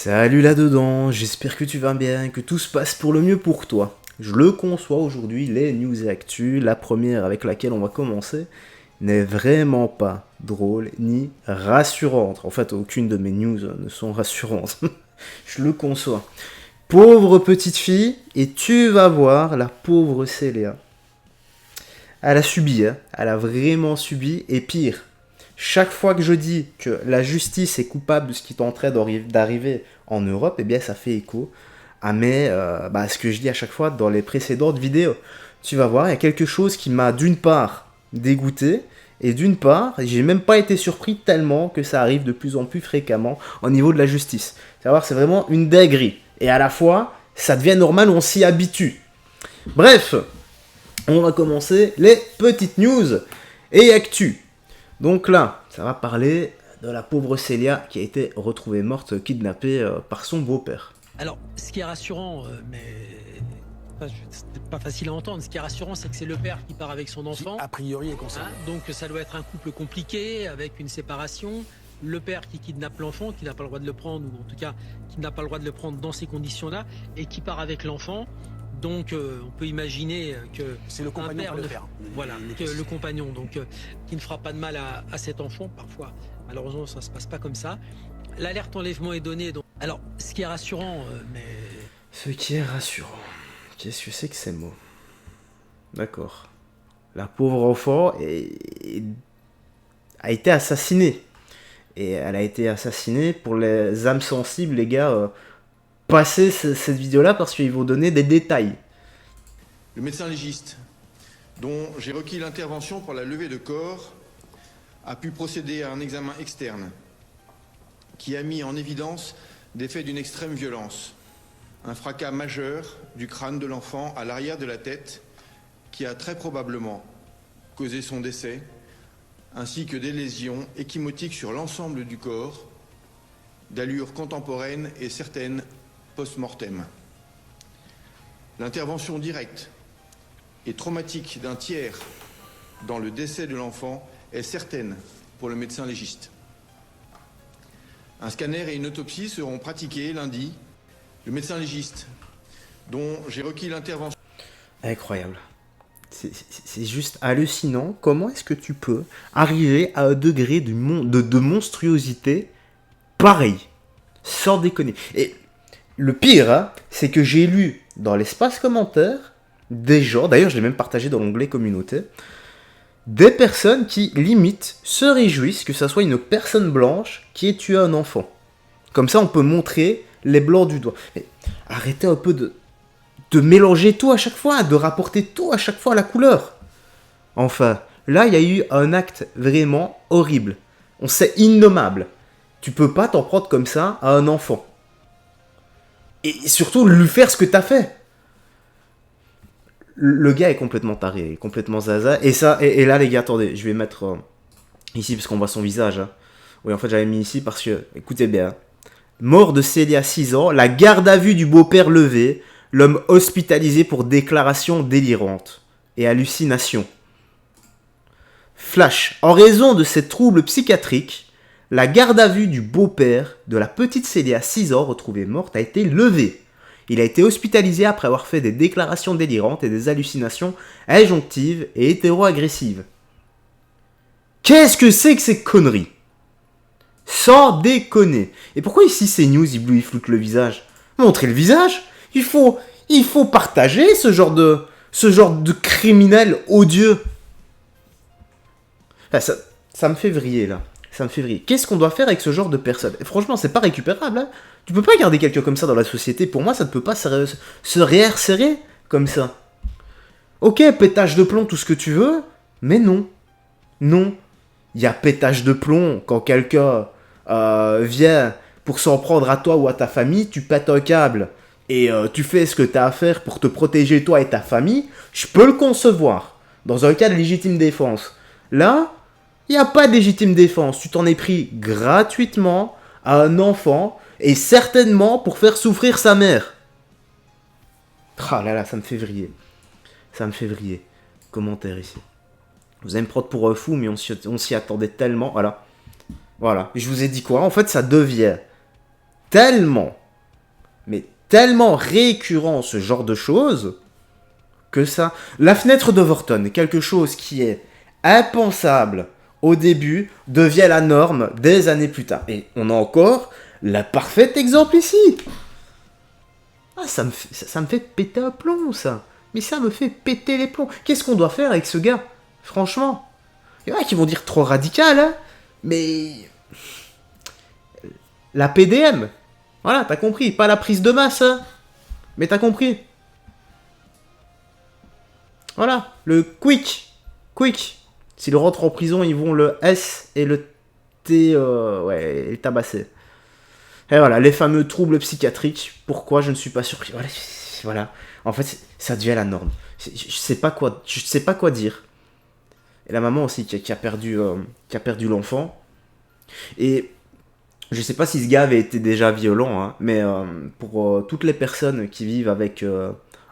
Salut là-dedans, j'espère que tu vas bien, que tout se passe pour le mieux pour toi. Je le conçois aujourd'hui, les news et actus, la première avec laquelle on va commencer, n'est vraiment pas drôle ni rassurante. En fait, aucune de mes news ne sont rassurantes. Je le conçois. Pauvre petite fille, et tu vas voir la pauvre Célia. Elle a subi, hein. Elle a vraiment subi, et pire. Chaque fois que je dis que la justice est coupable de ce qui est en train d'arriver en Europe, eh bien ça fait écho à ce que je dis à chaque fois dans les précédentes vidéos. Tu vas voir, il y a quelque chose qui m'a d'une part dégoûté, et d'une part, j'ai même pas été surpris tellement que ça arrive de plus en plus fréquemment au niveau de la justice. Savoir, c'est vraiment une dinguerie. Et à la fois, ça devient normal, on s'y habitue. Bref, on va commencer les petites news et actus. Donc là, ça va parler de la pauvre Célia qui a été retrouvée morte, kidnappée par son beau-père. Alors, ce qui est rassurant, mais c'est pas facile à entendre, ce qui est rassurant, c'est que c'est le père qui part avec son enfant. Qui, a priori, est concerné. Donc ça doit être un couple compliqué, avec une séparation. Le père qui kidnappe l'enfant, qui n'a pas le droit de le prendre, ou en tout cas, qui n'a pas le droit de le prendre dans ces conditions-là, et qui part avec l'enfant. Donc, on peut imaginer que c'est le compagnon, père, pas le père. Voilà, le compagnon, donc qui ne fera pas de mal à cet enfant. Parfois, malheureusement, ça se passe pas comme ça. L'alerte enlèvement est donnée. Donc, alors, ce qui est rassurant, mais Ce qui est rassurant. Qu'est-ce que c'est que ces mots? D'accord. La pauvre enfant a été assassinée. Et elle a été assassinée pour les âmes sensibles, les gars. Passez cette vidéo-là parce qu'ils vont donner des détails. Le médecin légiste, dont j'ai requis l'intervention pour la levée de corps, a pu procéder à un examen externe qui a mis en évidence des faits d'une extrême violence. Un fracas majeur du crâne de l'enfant à l'arrière de la tête qui a très probablement causé son décès, ainsi que des lésions échymotiques sur l'ensemble du corps, d'allure contemporaine et certaines post-mortem. L'intervention directe et traumatique d'un tiers dans le décès de l'enfant est certaine pour le médecin légiste. Un scanner et une autopsie seront pratiqués lundi. Le médecin légiste, dont j'ai requis l'intervention... Incroyable. C'est juste hallucinant. Comment est-ce que tu peux arriver à un degré de monstruosité pareil? Sans déconner. Et le pire, hein, c'est que j'ai lu dans l'espace commentaire des gens, d'ailleurs je l'ai même partagé dans l'onglet communauté, des personnes qui, limite, se réjouissent que ça soit une personne blanche qui ait tué un enfant. Comme ça, on peut montrer les blancs du doigt. Mais arrêtez un peu de mélanger tout à chaque fois, de rapporter tout à chaque fois à la couleur. Enfin, là, il y a eu un acte vraiment horrible. On sait innommable. Tu peux pas t'en prendre comme ça à un enfant. Et surtout, lui faire ce que t'as fait. Le gars est complètement taré, complètement zaza. Et là, les gars, attendez, je vais mettre ici parce qu'on voit son visage. Hein. Oui, en fait, j'avais mis ici parce que, écoutez bien. Mort de Célia, 6 ans, la garde à vue du beau-père levée, l'homme hospitalisé pour déclaration délirante et hallucination. Flash. En raison de ces troubles psychiatriques, la garde à vue du beau-père de la petite Célia, 6 ans, retrouvée morte, a été levée. Il a été hospitalisé après avoir fait des déclarations délirantes et des hallucinations injonctives et hétéro-agressives. Qu'est-ce que c'est que ces conneries? Sans déconner. Et pourquoi ici ces news, ils floutent le visage? Montrez le visage. Il faut partager ce genre de criminel odieux. Là, ça me fait vriller là. Ça me fait vriller. Qu'est-ce qu'on doit faire avec ce genre de personnes? Et franchement, c'est pas récupérable. Hein. Tu peux pas garder quelqu'un comme ça dans la société. Pour moi, ça ne peut pas se réinsérer comme ça. Ok, pétage de plomb, tout ce que tu veux, mais non. Non. Il y a pétage de plomb quand quelqu'un vient pour s'en prendre à toi ou à ta famille, tu pètes un câble et tu fais ce que tu as à faire pour te protéger toi et ta famille. Je peux le concevoir dans un cas de légitime défense. Là, il n'y a pas de légitime défense. Tu t'en es pris gratuitement à un enfant et certainement pour faire souffrir sa mère. Ah là là, ça me fait vriller. Ça me fait vriller. Commentaire ici. Vous allez me prendre pour un fou, mais on s'y attendait tellement. Voilà. Voilà. Et je vous ai dit quoi? En fait, ça devient tellement, mais tellement récurrent ce genre de choses que ça... La fenêtre d'Overton, quelque chose qui est impensable au début, devient la norme des années plus tard. Et on a encore le parfait exemple ici. Ah, ça me fait péter un plomb, ça. Mais ça me fait péter les plombs. Qu'est-ce qu'on doit faire avec ce gars? Franchement. Il y en a qui vont dire trop radical, hein. Mais... La PDM. Voilà, t'as compris. Pas la prise de masse, hein. Mais t'as compris. Voilà. Le quick. Quick. S'il rentre en prison, ils vont le S et le T... ouais, et tabasser. Et voilà, les fameux troubles psychiatriques. Pourquoi je ne suis pas surpris. Voilà. En fait, ça devient la norme. Je sais pas quoi dire. Et la maman aussi qui a perdu l'enfant. Et je sais pas si ce gars avait été déjà violent, hein, mais pour toutes les personnes qui vivent avec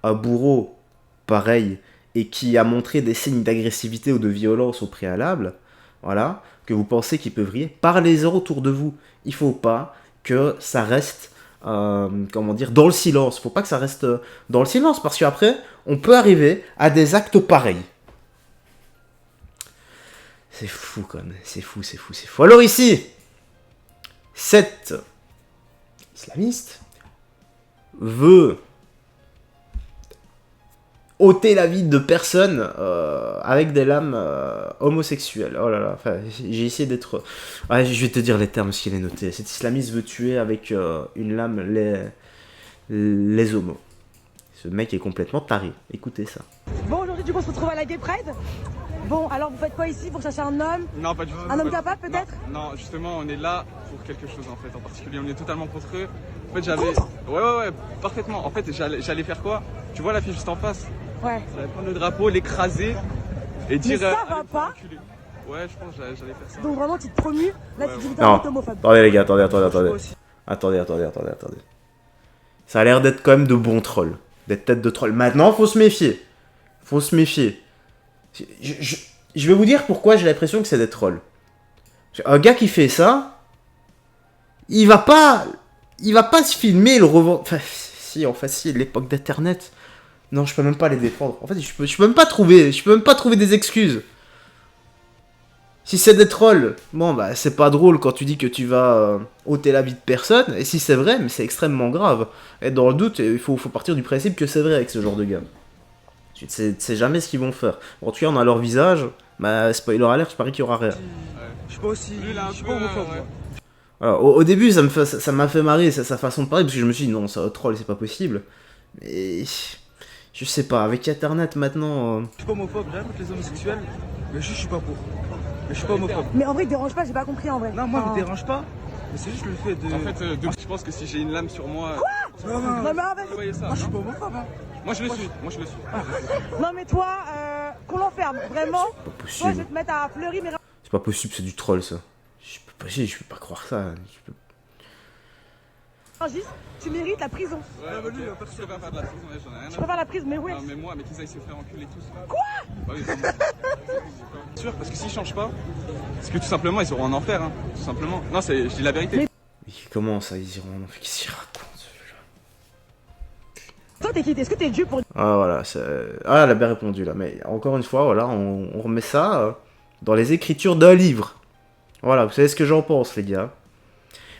un bourreau pareil et qui a montré des signes d'agressivité ou de violence au préalable, voilà, que vous pensez qu'il peut vriller, parlez-en autour de vous. Il faut pas que ça reste, comment dire, dans le silence. Faut pas que ça reste dans le silence, parce qu'après, on peut arriver à des actes pareils. C'est fou quand même, c'est fou. Alors ici, cette islamiste veut ôter la vie de personnes avec des lames homosexuelles. Oh là là, enfin, j'ai essayé d'être... Ouais, je vais te dire les termes, ce qu'il est noté. Cet islamiste veut tuer avec une lame les homos. Ce mec est complètement taré. Écoutez ça. Bon, aujourd'hui, du coup, on se retrouve à la Gay Pride. Bon, alors vous faites quoi ici pour chercher un homme? Non, pas du tout. Un homme capable, peut-être? Non, justement, on est là pour quelque chose en fait, en particulier. On est totalement contre eux. En fait, j'avais. Ouais, parfaitement. En fait, j'allais faire quoi? Tu vois la fille juste en face? Ouais. J'allais prendre le drapeau, l'écraser et dire. Mais ça va pas? Ouais, je pense que j'allais faire ça. Donc vraiment, tu te promues, là, tu dis que t'es Non, homophobe. attendez les gars, attendez. Attendez. Ça a l'air d'être quand même de bons trolls. D'être tête de troll. Maintenant, faut se méfier. Je vais vous dire pourquoi j'ai l'impression que c'est des trolls. Un gars qui fait ça, il va pas se filmer et le revendre. Enfin, si, l'époque d'internet. Non, je peux même pas les défendre. En fait, je peux même pas trouver des excuses. Si c'est des trolls, bon bah c'est pas drôle quand tu dis que tu vas ôter la vie de personne, et si c'est vrai, mais c'est extrêmement grave. Et dans le doute, il faut partir du principe que c'est vrai avec ce genre de gars. Tu sais jamais ce qu'ils vont faire. En tout cas, on a leur visage, bah spoiler alert, je parie qu'il y aura rien. Je suis pas aussi... Je suis pas homophobe. Ouais. Alors, au début, ça m'a fait marrer sa façon de parler, parce que je me suis dit, non, c'est un troll, c'est pas possible. Mais... Je sais pas, avec internet maintenant... Je suis pas homophobe, j'aime les homosexuels, mais je suis pas pour. Mais je suis pas homophobe. Mais en vrai, il dérange pas, j'ai pas compris en vrai. Non, moi, Enfin, il me dérange pas, mais c'est juste le fait de... En fait, je pense que si j'ai une lame sur moi. Non, Non, mais en vrai, Vous voyez ça? moi, je suis pas homophobe, hein. Moi, je le suis. non, mais toi, qu'on l'enferme, vraiment. Pas Toi, je possible. vais te mettre à Fleury, mais... C'est pas possible, c'est du troll, ça. Je peux pas croire ça. Rungis, tu mérites la prison. Ouais, ok. Je préfère faire de la prison, ouais, j'en ai rien Je à préfère la prison, mais oui. Non, mais moi, mais qu'ils aillent se faire enculer tous. Quoi? Bah oui, vraiment. Sûr, parce que s'ils changent pas, parce que tout simplement, ils seront en enfer, hein. Tout simplement. Non, je dis la vérité. Mais comment ça, ils iront en enfer? Qu'est-ce qu'ils racontent? Toi, t'es qui? Est-ce que t'es Dieu pour... Ah voilà, elle a bien répondu là, mais encore une fois, voilà, on remet ça dans les écritures d'un livre. Voilà, vous savez ce que j'en pense, les gars.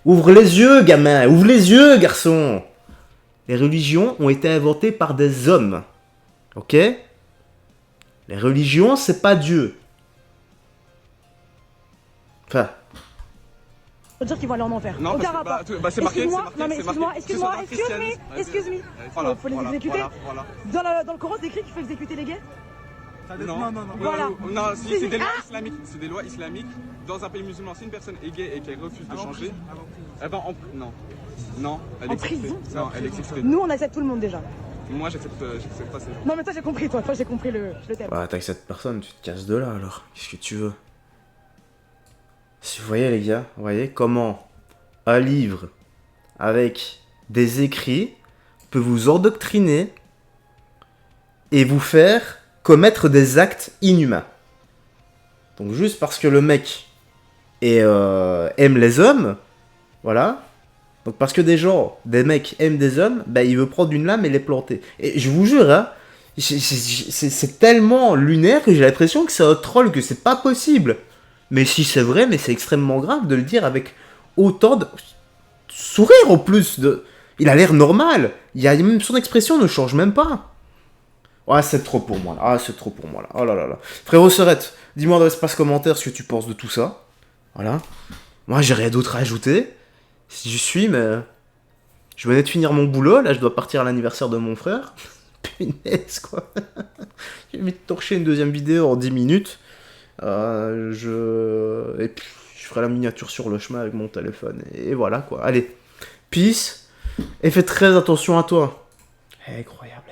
Ouvre les yeux, gamin, ouvre les yeux, garçon. Les religions ont été inventées par des hommes, ok? Les religions, c'est pas Dieu. Enfin, Faut dire qu'ils vont aller en enfer. Non, Aucun parce que, rapport. bah, c'est marqué, Excuse-moi, c'est marqué, non mais c'est marqué. excuse-moi, Que ce soit dans le excuse me. Voilà, Faut les voilà, exécuter. voilà. Dans le Coran, c'est écrit qu'il faut exécuter les gays. Non. Voilà. Non, si, c'est des lois Ah islamiques. C'est des lois islamiques. Dans un pays musulman, si une personne est gay et qu'elle refuse de changer, eh ben, non, elle En est exécutée. prison Non, elle est exécutée. Nous, on accepte tout le monde déjà. Moi, j'accepte pas ça. Non mais toi, j'ai compris, toi j'ai compris le thème. bah, t'as que cette personne, tu te casses de là alors. Qu'est-ce que tu veux? Si vous voyez, les gars, vous voyez comment un livre avec des écrits peut vous endoctriner et vous faire commettre des actes inhumains. Donc juste parce que le mec aime les hommes, voilà, Donc parce que des mecs aiment des hommes, bah il veut prendre une lame et les planter. Et je vous jure, hein, c'est tellement lunaire que j'ai l'impression que c'est un troll, que c'est pas possible. Mais si c'est vrai, mais c'est extrêmement grave de le dire avec autant de sourire en plus. Il a l'air normal. Même son expression ne change même pas. Ouais, c'est trop pour moi là. Ah, c'est trop pour moi là. Oh là là là. Frérot Serette, dis-moi dans l'espace commentaire ce que tu penses de tout ça. Voilà. Moi, j'ai rien d'autre à ajouter. Si je suis, mais. Je venais de finir mon boulot, là, je dois partir à l'anniversaire de mon frère. Punaise, quoi. J'ai mis de torcher une deuxième vidéo en 10 minutes. Et puis, je ferai la miniature sur le chemin avec mon téléphone. Et voilà, quoi. Allez. Peace. Et fais très attention à toi. Incroyable.